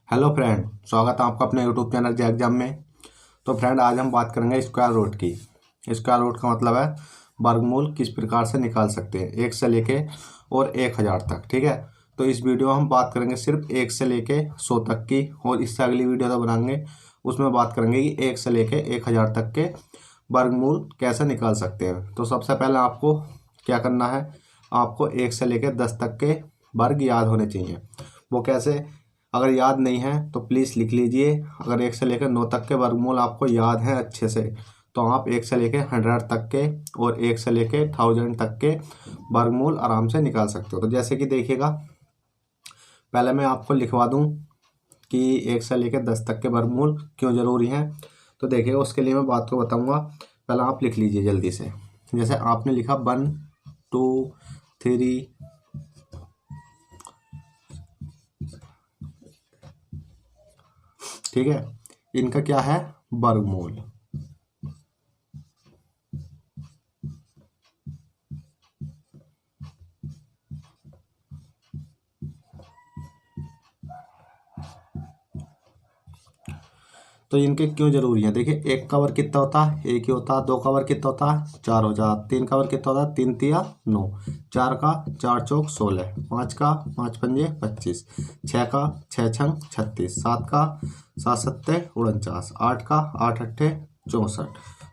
Hello friend, स्वागत है आपका अपने यूट्यूब चैनल जे एग्जाम में। तो फ्रेंड, आज हम बात करेंगे स्क्वायर रूट की। स्क्वायर रूट का मतलब है वर्गमूल किस प्रकार से निकाल सकते हैं, 1 से लेके और 1000 तक। ठीक है, तो इस वीडियो में हम बात करेंगे सिर्फ 1 से लेके 100 तक की, और इससे अगली वीडियो तो बनाएंगे उसमें बात करेंगे कि 1 से लेके 1000 तक के वर्गमूल कैसे निकाल सकते हैं। तो सबसे पहले आपको क्या करना है, आपको 1 से लेके 10 तक के वर्ग याद होने चाहिए। वो कैसे, अगर याद नहीं है तो प्लीज़ लिख लीजिए। अगर 1 से लेकर 9 तक के वर्गमूल आपको याद हैं अच्छे से, तो आप 1 से लेकर 100 तक के और 1 से लेकर 1000 तक के वर्गमूल आराम से निकाल सकते हो। तो जैसे कि देखिएगा, पहले मैं आपको लिखवा दूं कि 1 से लेकर 10 तक के वर्गमूल क्यों ज़रूरी हैं। तो देखिएगा, उसके लिए मैं बात को बताऊँगा। पहले आप लिख लीजिए जल्दी से। जैसे आपने लिखा 1 2 3, ठीक है, इनका क्या है, वर्गमूल। तो इनके क्यों जरूरी है, देखिए 1 का वर्ग कितना होता है, 1 ही होता है। 2 का वर्ग कितना होता है, 4 हो जाता। 3 का वर्ग कितना होता है, 3 तिया 9। 4 का 4 चौक 16। 5 का 5 पंजे 25। 6 का 6 छंग 36। 7 का 7 सत्ते 49। 8 का 8 अट्ठे 64।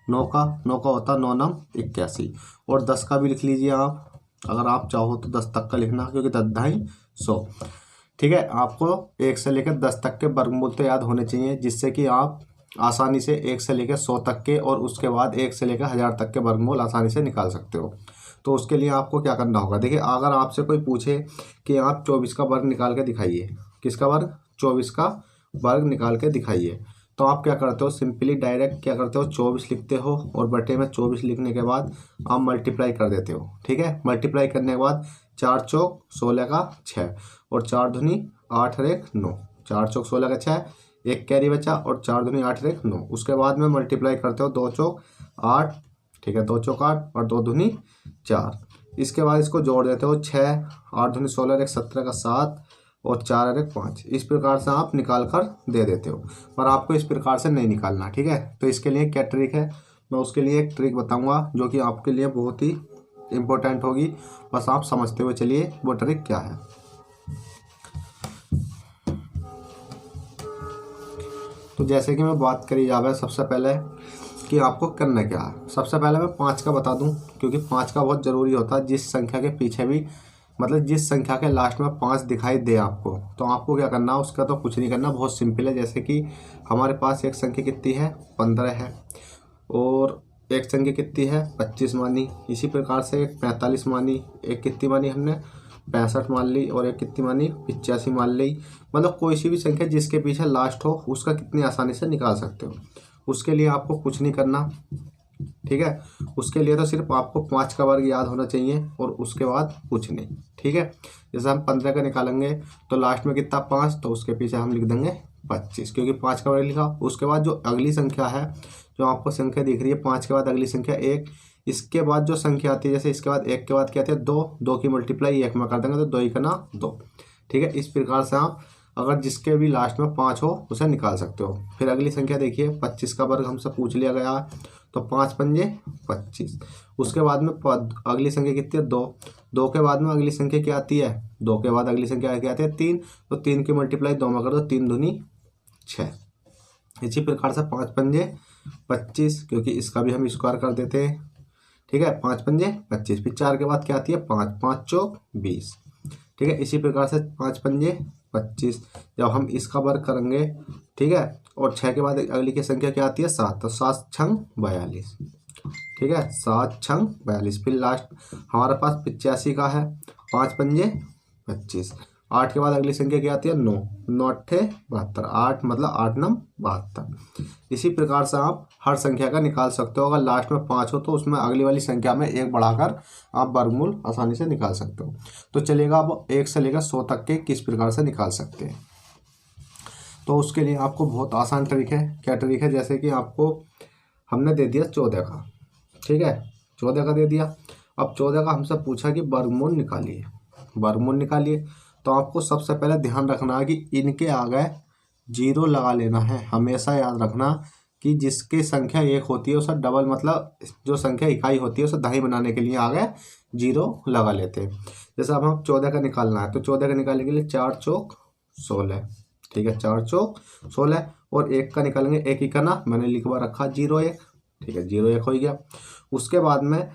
9 का 9 का होता है 9 नम 81। और 10 का भी लिख लीजिए आप, अगर आप चाहो तो 10 तक का लिखना, क्योंकि 10 ढाई 100। ठीक है, आपको 1 से लेकर 10 तक के वर्गमूल तो याद होने चाहिए, जिससे कि आप आसानी से 1 से लेकर 100 तक के और उसके बाद 1 से लेकर 1000 तक के वर्गमूल आसानी से निकाल सकते हो। तो उसके लिए आपको क्या करना होगा, देखिए अगर आपसे कोई पूछे कि आप 24 का वर्ग निकाल के दिखाइए, किसका वर्ग, 24 का वर्ग निकाल के दिखाइए, तो आप क्या करते हो, सिंपली डायरेक्ट क्या करते हो, 24 लिखते हो और बटे में 24 लिखने के बाद आप मल्टीप्लाई कर देते हो। ठीक है, मल्टीप्लाई करने के बाद 4 चौक 16 का 6 और 4 दूनी 8 और 1 9। 4 चौक 16 का 6, एक कैरी बचा और 4 दूनी 8 और 1 9। उसके बाद में मल्टीप्लाई करते हो 2 चौक 8, ठीक है, 2 चौक 8 और 2 दूनी 4। इसके बाद इसको जोड़ देते हो 6 8 दूनी 16 और 1 17 का 7 और 4 और 1 5। इस प्रकार से आप निकाल कर दे देते हो, पर आपको इस प्रकार से नहीं निकालना। ठीक है, तो इसके लिए क्या ट्रिक है, मैं उसके लिए एक ट्रिक बताऊंगा जो कि आपके लिए बहुत ही इम्पोर्टेंट होगी। बस आप समझते हुए चलिए वो ट्रिक क्या है। तो जैसे कि मैं बात करी जावे, सबसे पहले कि आपको करना क्या है। सबसे पहले मैं 5 का बता दूं, क्योंकि 5 का बहुत ज़रूरी होता है। जिस संख्या के पीछे भी, मतलब जिस संख्या के लास्ट में 5 दिखाई दे आपको, तो आपको क्या करना, उसका तो कुछ नहीं करना, बहुत सिंपल है। जैसे कि हमारे पास एक संख्या कितनी है, 15 है, और एक संख्या कितनी है, 25 मानी। इसी प्रकार से एक 45 मानी, एक कितनी मानी हमने, 65 मान ली, और एक कितनी मानी, 85 मान ली। मतलब कोई सी भी संख्या जिसके पीछे लास्ट हो, उसका कितनी आसानी से निकाल सकते हो। उसके लिए आपको कुछ नहीं करना। ठीक है, उसके लिए तो सिर्फ आपको 5 का वर्ग याद होना चाहिए और उसके बाद कुछ नहीं। ठीक है, जैसे हम 15 का निकालेंगे तो लास्ट में कितना 5, तो उसके पीछे हम लिख देंगे 25, क्योंकि 5 का वर्ग लिखा। उसके बाद जो अगली संख्या है, जो आपको संख्या दिख रही है 5 के बाद अगली संख्या 1, इसके बाद जो संख्या आती है, जैसे इसके बाद 1 के बाद क्या आती है 2, 2 की मल्टीप्लाई 1 में कर देंगे तो 2 ही करना 2। ठीक है, इस प्रकार से आप अगर जिसके भी लास्ट में 5 हो उसे निकाल सकते हो। फिर अगली संख्या देखिए, 25 का वर्ग हमसे पूछ लिया गया, तो 5 पंजे 25। उसके बाद में अगली संख्या कितनी है, 2। 2 के बाद में अगली संख्या क्या आती है, 2 के बाद अगली संख्या क्या आती है 3, तो 3 की मल्टीप्लाई 2 में कर दो, 3 दूनी 6। इसी प्रकार से 5 पंजे 25, क्योंकि इसका भी हम स्क्वायर कर देते हैं। ठीक है, 5 पंजे 25। फिर 4 के बाद क्या आती है 5, 5 चौक 20। ठीक है, इसी प्रकार से 5 पंजे 25। जब हम इसका वर्ग करेंगे, ठीक है, और 6 के बाद अगली की संख्या क्या आती है 7, तो 7 छंग 42। ठीक है, 7 छंग 42। फिर लास्ट हमारे पास 85 का है, 5 पंजे 25। 8 के बाद अगली संख्या क्या आती है 9, 9 अट्ठे 72। 8 मतलब 8 नम 72। इसी प्रकार से आप हर संख्या का निकाल सकते हो। अगर लास्ट में 5 हो तो उसमें अगली वाली संख्या में 1 बढ़ाकर आप वर्गमूल आसानी से निकाल सकते हो। तो चलिएगा, अब 1 से लेकर 100 तक के किस प्रकार से निकाल सकते हैं। तो उसके लिए आपको बहुत आसान ट्रिक है। क्या ट्रिक है, जैसे कि आपको हमने दे दिया 14 का, ठीक है, 14 का दे दिया। अब 14 का हमसे पूछा कि वर्गमूल निकालिए, वर्गमूल निकालिए। तो आपको सबसे पहले ध्यान रखना है कि इनके आ गए जीरो लगा लेना है। हमेशा याद रखना कि जिसकी संख्या एक होती है उसे डबल, मतलब जो संख्या इकाई होती है उसे दहाई बनाने के लिए आगे जीरो लगा लेते हैं। जैसे अब हम 14 का निकालना है, तो 14 का निकालने के लिए 4 चौक 16, ठीक है, 4 चौक 16। और एक का निकालेंगे, एक ही का ना मैंने लिखवा रखा 0 1, ठीक है, 0 1 हो गया। उसके बाद में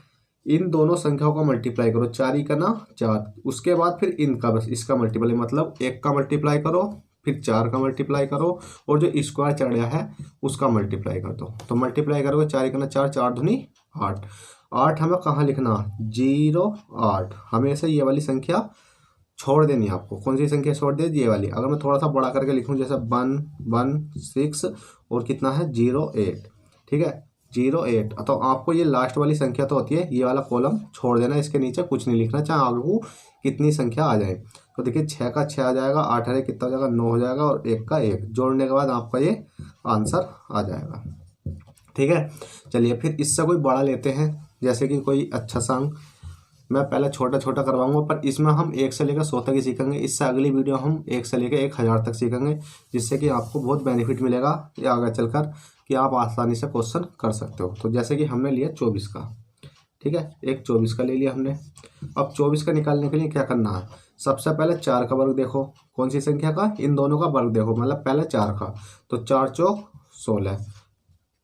इन दोनों संख्याओं का मल्टीप्लाई करो, 4 ही का ना 4, उसके बाद फिर इनका बस इसका मल्टीप्लाई, मतलब एक का मल्टीप्लाई करो, फिर 4 का मल्टीप्लाई करो, और जो स्क्वायर चढ़ा है उसका मल्टीप्लाई कर दो। तो मल्टीप्लाई करोगे 4 ही का ना 4, 4 दूनी 8। 8 हमें कहाँ लिखना, 0 8। हमेशा ये वाली संख्या छोड़ देनी है आपको। कौन सी संख्या छोड़ दे, ये वाली। अगर मैं थोड़ा सा बड़ा करके लिखूं, जैसे 1 1 6 और कितना है 0 8, ठीक है, 0 8, तो आपको ये लास्ट वाली संख्या तो होती है, ये वाला कॉलम छोड़ देना, इसके नीचे कुछ नहीं लिखना, चाहे आपको कितनी संख्या आ जाए। तो देखिए 6 का 6 आ जाएगा, 8 है कितना हो जाएगा 9 हो जाएगा, और 1 का 1 जोड़ने के बाद आपका ये आंसर आ जाएगा, ठीक है। चलिए फिर इससे कोई बड़ा लेते हैं, जैसे कि कोई अच्छा सा अंक। मैं पहले छोटा छोटा करवाऊंगा, पर इसमें हम 1 से लेकर 100 तक ही सीखेंगे। इससे अगली वीडियो हम 1 से लेकर 1000 तक सीखेंगे, जिससे कि आपको बहुत बेनिफिट मिलेगा ये आगे चलकर, कि आप आसानी से क्वेश्चन कर सकते हो। तो जैसे कि हमने लिया 24 का, ठीक है, एक 24 का ले लिया हमने। अब 24 का निकालने के लिए क्या करना है, सबसे पहले 4 का वर्ग देखो, कौन सी संख्या का, इन दोनों का वर्ग देखो, मतलब पहले 4 का, तो 4 चौक 16,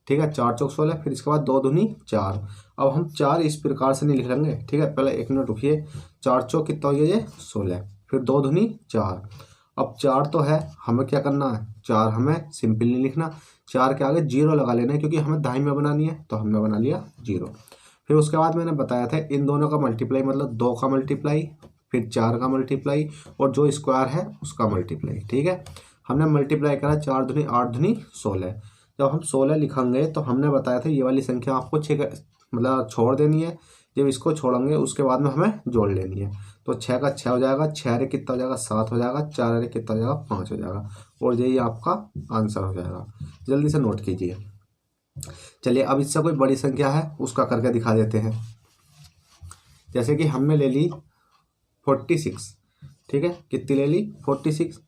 ठीक है, 4 चौक 16। फिर इसके बाद 2 दूनी 4। अब हम 4 इस प्रकार से नहीं लिख लेंगे, ठीक है, पहले 1 मिनट रुकिए। 4 चौक कितना हो गया ये 16, फिर 2 दूनी 4। अब 4 तो है, हमें क्या करना है, 4 हमें सिंपल नहीं लिखना, 4 के आगे 0 लगा लेना है, क्योंकि हमें दाई में बनानी है, तो हमने बना लिया 0। फिर उसके बाद मैंने बताया था इन दोनों का मल्टीप्लाई, मतलब 2 का मल्टीप्लाई, फिर 4 का मल्टीप्लाई, और जो स्क्वायर है उसका मल्टीप्लाई, ठीक है। हमने मल्टीप्लाई करा, 4 दूनी 8 दूनी 16। जब हम 16 लिखेंगे तो हमने बताया था ये वाली संख्या आपको 6 मतलब छोड़ देनी है। जब इसको छोड़ेंगे उसके बाद में हमें जोड़ लेनी है, तो 6 का 6 हो जाएगा, 6 रे कितना हो जाएगा 7 हो जाएगा, 4 रे कितना हो जाएगा 5 हो जाएगा, और यही आपका आंसर हो जाएगा। जल्दी से नोट कीजिए। चलिए अब इससे कोई बड़ी संख्या है उसका करके दिखा देते हैं। जैसे कि हमने ले ली 46, ठीक है, कितनी ले ली 46।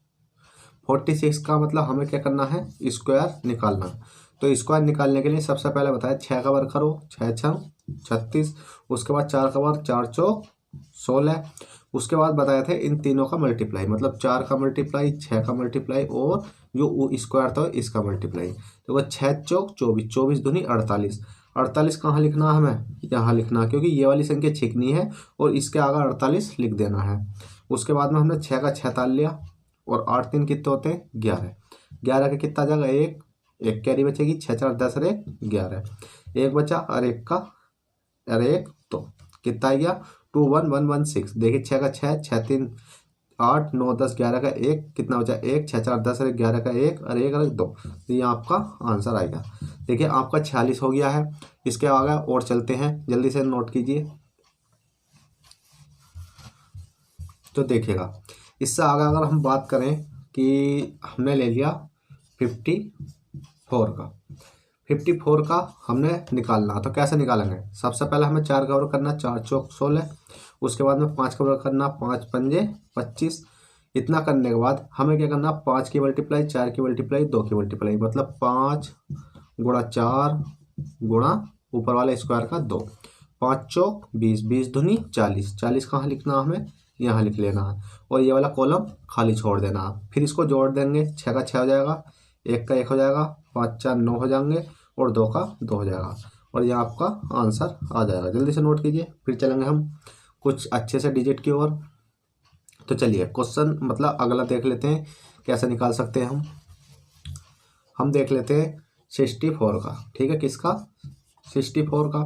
46 का मतलब हमें क्या करना है, स्क्वायर निकालना। तो स्क्वायर निकालने के लिए सबसे पहले बताया 6 का वर्ग करो, 6 6 36। उसके बाद 4 का वर्ग, 4 चौक 16। उसके बाद बताया था इन तीनों का मल्टीप्लाई, मतलब 4 का मल्टीप्लाई, 6 का मल्टीप्लाई, और जो स्क्वायर था इसका मल्टीप्लाई। तो 6 चौक 24, 24 दूनी 48। 48 कहाँ लिखना है हमें, यहाँ लिखना है, क्योंकि ये वाली संख्या छिकनी है और इसके आगे 48 लिख देना है। उसके बाद में हमने 6 का 6 ताल लिया, और 8 3 कितने होते हैं 11। 11 का कितना आ जाएगा 1, 1 कैरी बचेगी, 6 4 10 रे 11, 1 बचा, और 1 का अरे 1 तो कितना आ गया 2 1 1 1 6। देखिए 6 का 6, 6 3 8 9 10 11 का 1 कितना बचा 1, 6 4 10 रे 11 का 1, और 1 और 2, तो ये आपका आंसर आएगा। देखिए आपका 46 हो गया है। इसके आगे और चलते हैं, जल्दी से नोट कीजिए। तो देखिएगा इससे आगे अगर हम बात करें कि हमने ले लिया 54 का, 54 का हमने निकालना, तो कैसे निकालेंगे, सबसे पहले हमें 4 का वर्ग करना, 4 चौक 16। उसके बाद में 5 का वर्ग करना, 5 पंजे 25। इतना करने के बाद हमें क्या करना, 5 की मल्टीप्लाई, 4 की मल्टीप्लाई, 2 की मल्टीप्लाई, मतलब 5 गुणा 4 गुणा ऊपर वाले स्क्वायर का 2। 5 चौक 20, 20 दूनी 40। 40 कहाँ लिखना हमें, यहाँ लिख लेना है, और ये वाला कॉलम खाली छोड़ देना। फिर इसको जोड़ देंगे, 6 का 6 हो जाएगा, 1 का 1 हो जाएगा, 5 4 9 हो जाएंगे, और 2 का 2 हो जाएगा, और ये आपका आंसर आ जाएगा। जल्दी से नोट कीजिए। फिर चलेंगे हम कुछ अच्छे से डिजिट की ओर। तो चलिए क्वेश्चन मतलब अगला देख लेते हैं कैसे निकाल सकते हैं हम देख लेते हैं 64 का, ठीक है, किसका 64 का।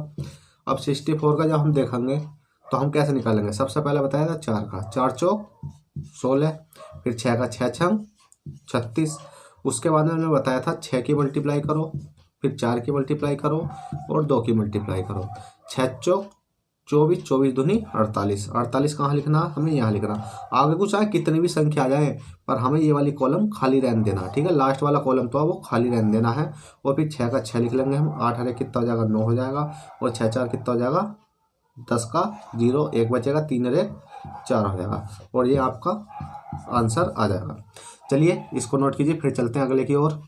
अब 64 का जब हम देखेंगे तो हम कैसे निकालेंगे, सबसे पहले बताया था 4 का, 4 चौक 16। फिर 6 का 6 छंग 36। उसके बाद में मैंने बताया था 6 की मल्टीप्लाई करो, फिर 4 की मल्टीप्लाई करो, और 2 की मल्टीप्लाई करो। 6 चौक 24, 24 दूनी 48। 48 कहाँ लिखना, हमें यहाँ लिखना। आगे कुछ आए कितनी भी संख्या आ जाए, पर हमें ये वाली कॉलम खाली रहने देना, ठीक है, लास्ट वाला कॉलम तो वो खाली रहने देना है। और फिर 6 का 6 लिख लेंगे हम, 8 हरे कितना हो जाएगा 9 हो जाएगा, और 6 4 कितना हो जाएगा 10 का 0, 1 बचेगा, 3 हरे 4 हो जाएगा, और ये आपका आंसर आ जाएगा। चलिए इसको नोट कीजिए, फिर चलते हैं अगले की ओर।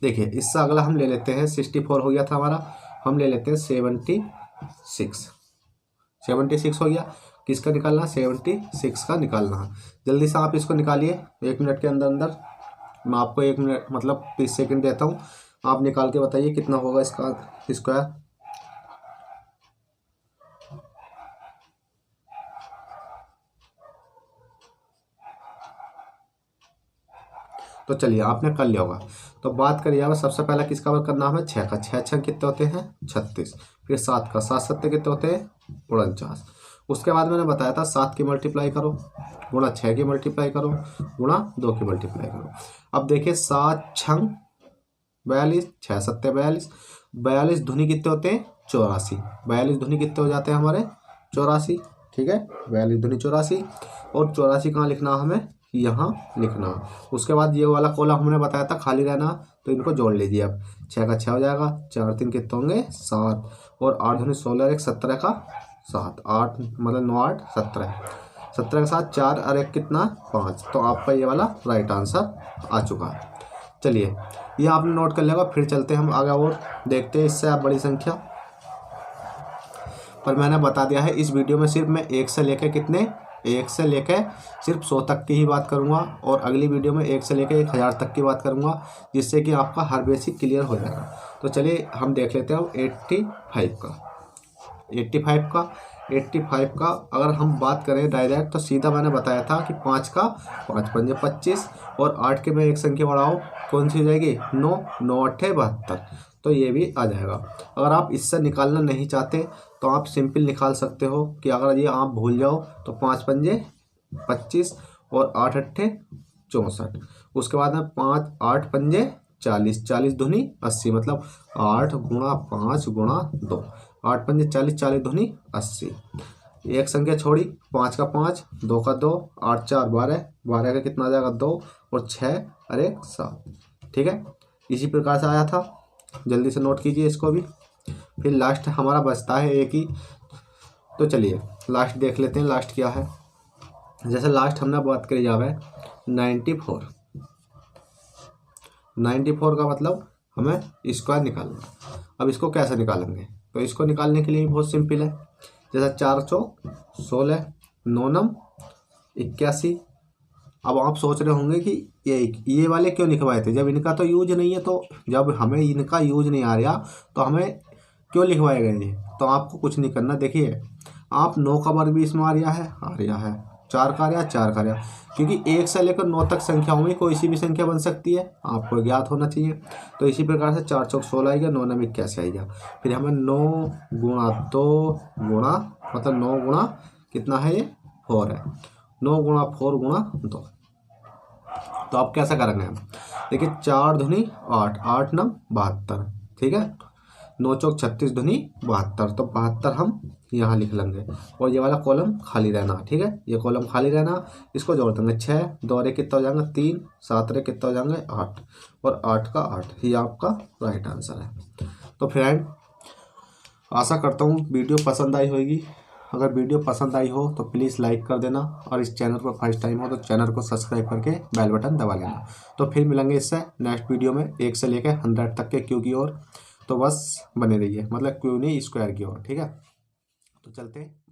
देखिए इससे अगला हम ले लेते हैं, 64 हो गया था हमारा, हम ले लेते हैं 76। 76 हो गया, किसका निकालना? 76 का निकालना है। जल्दी से आप इसको निकालिए 1 मिनट के अंदर अंदर। मैं आपको 1 मिनट मतलब 30 सेकंड देता हूँ, आप निकाल के बताइए कितना होगा इसका स्क्वायर। तो चलिए आपने कर लिया होगा। तो बात करिए अब सबसे पहला किसका वर्क करना हमें? 6 का। 6 6 कितने होते हैं? 36। फिर 7 का, 7 7 कितने होते हैं? 49। उसके बाद मैंने बताया था 7 की मल्टीप्लाई करो गुणा 6 की मल्टीप्लाई करो गुणा 2 की मल्टीप्लाई करो। अब देखिए 7 6 42, 6 7 42, 42 धुनी कितने होते हैं? 84। 42 धुनी कितने हो जाते हैं हमारे? 84। ठीक है, 42 धुनी 84, और 84 कहाँ लिखना हमें? यहाँ लिखना। उसके बाद ये वाला कॉलम हमने बताया था खाली रहना, तो इनको जोड़ लीजिए। अब 6 का 6 हो जाएगा, 4 3 कितने होंगे? 7, और 8 धुनी 16, 1 17 का 7, 8 मतलब 9 8 17, 17 के साथ 4 और 1 कितना? 5। तो आपका ये वाला राइट आंसर आ चुका है। चलिए ये आपने नोट कर लिया होगा। फिर चलते हैं हम आगे और देखते हैं इससे आप बड़ी संख्या। पर मैंने बता दिया है इस वीडियो में सिर्फ मैं 1 से लेकर कितने? 1 से लेकर सिर्फ 100 तक की ही बात करूंगा, और अगली वीडियो में 1 से लेकर 1000 तक की बात करूंगा, जिससे कि आपका हर बेसिक क्लियर हो जाएगा। तो चलिए हम देख लेते हैं 85 का। 85 का अगर हम बात करें डायरेक्ट, तो सीधा मैंने बताया था कि 5 का 5 पंजे 25, और 8 के में एक संख्या बढ़ाओ, कौन सी हो जाएगी? 9 9 8 72। तो ये भी आ जाएगा। अगर आप इससे निकालना नहीं चाहते तो आप सिंपल निकाल सकते हो कि अगर ये आप भूल जाओ तो 5 पंजे 25 और 8 अट्ठे 64। उसके बाद में 5 8 पंजे 40, 40 धुनी 80, मतलब 8 गुणा 5 गुणा 2, 8 पंजे 40, 40 धुनी 80। एक संख्या छोड़ी, 5 का 5, 2 का 2, 8 4 12, 12 का कितना आ जाएगा? 2, और 6 और 1 7। ठीक है, इसी प्रकार से आया था। जल्दी से नोट कीजिए इसको भी। फिर लास्ट हमारा बचता है एक ही, तो चलिए लास्ट देख लेते हैं लास्ट क्या है। जैसे लास्ट हमने बात करी जावे 94। 94 का मतलब हमें स्क्वायर निकालना। अब इसको कैसे निकालेंगे? तो इसको निकालने के लिए बहुत सिंपल है। जैसा 4 चौक 16, 9 नम 81। अब आप सोच रहे होंगे कि ये वाले क्यों लिखवाए थे, जब इनका तो यूज नहीं है, तो जब हमें इनका यूज नहीं आ रहा तो हमें क्यों लिखवाए गए ये? तो आपको कुछ नहीं करना। देखिए आप 9 का वर्ग भी इसमें आ रहा है, 4 का आ रहा, 4 का आ रहा, क्योंकि 1 से लेकर 9 तक संख्याओं में कोई सी भी संख्या बन सकती है, आपको ज्ञात होना चाहिए। तो इसी प्रकार से 4 चौक 16 आएगा, 9 नम 81 आएगा। फिर हमें 9 गुणा 2 गुणा मतलब 9 गुणा कितना है? ये 4 है। 9 गुणा 4 गुणा 2। तो आप कैसा करेंगे हम? देखिए 4 धुनी 8, 8 नम 72। ठीक है, 9 चौक 36 धुनी 72, तो 72 हम यहाँ लिख लेंगे, और ये वाला कॉलम खाली रहना। ठीक है, ये कॉलम खाली रहना। इसको जोड़ देंगे, 6 2 रे कितना हो जाएगा? 3, 7 रे कितना हो जाएंगे? 8, और 8 का 8। ये आपका राइट आंसर है। तो फ्रेंड आशा करता हूँ वीडियो पसंद आई होगी। अगर वीडियो पसंद आई हो तो प्लीज़ लाइक कर देना, और इस चैनल पर फर्स्ट टाइम हो तो चैनल को सब्सक्राइब करके बेल बटन दबा लेना। तो फिर मिलेंगे इससे नेक्स्ट वीडियो में 1 से लेकर 100 तक के क्यू की ओर। तो बस बने रहिए, मतलब क्यू नहीं स्क्वायर की ओर। ठीक है, तो चलते हैं।